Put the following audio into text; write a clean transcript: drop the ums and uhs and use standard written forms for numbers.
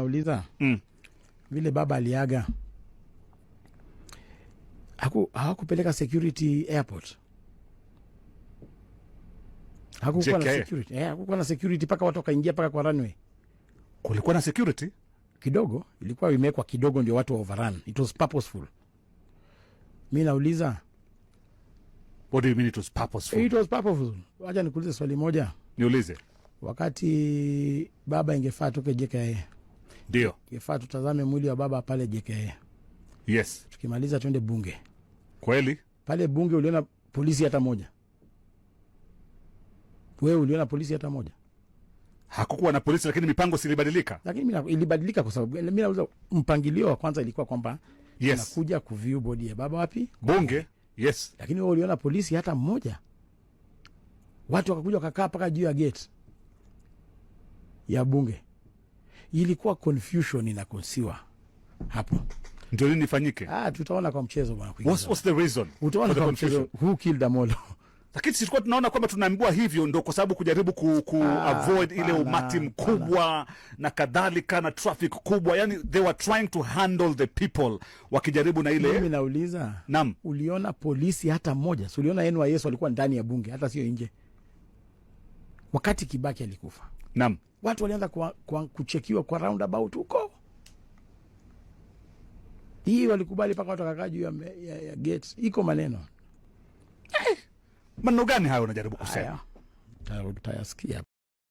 Nauliza vile baba aliaga hawakupeleka security airport. Hakukuwa na security. Hakukuwa na security paka watu wakaingia paka kwa runway. Kulikuwa na security kidogo, ilikuwa imewekwa kidogo ndio watu overrun. It was purposeful. Mimi nauliza, what do you mean it was purposeful? It was purposeful. Wacha nikuulize swali moja. Niulize. Wakati baba ingefaa toke JKA. Ndio. Ingefaa tutazame mwili wa baba pale JKA. Yes. Tukimaliza twende bunge. Kweli? Pale bunge uliona polisi hata moja? Wewe uliona polisi hata moja? Hakukuwa na polisi, lakini mipango silibadilika. Lakini ilibadilika kwa sababu mimi nauliza, mpangilio wa kwanza ilikuwa kwamba tunakuja kuview body ya baba wapi? Bunge. Yes. Lakini wewe uliona polisi hata mmoja? Watu wakakuja wakakaa paka juu ya gate ya bunge. Ilikuwa confusion inakonsiwa hapo. Ndio nini ifanyike? Tutaona kwa mchezo bwana. What's the reason? Utaona kwa mchezo who killed Amolo. Lakini sisi tunaona kwamba tunaambiwa hivyo ndio kwa sababu kujaribu avoid ile umati mkubwa na kadhalika na traffic kubwa. Yani they were trying to handle the people wakijaribu na ile. Mimi nauliza, uliona polisi hata mmoja? Si uliona NYS walikuwa ndani ya bunge hata sio nje? Wakati Kibaki alikufa. Naam. Watu walianza kuchekiwa kwa roundabout huko. Hii walikubali paka watu wakakaa juu ya gates. Iko maneno. Maneno gani hayo unajaribu kusema? Utayasikia.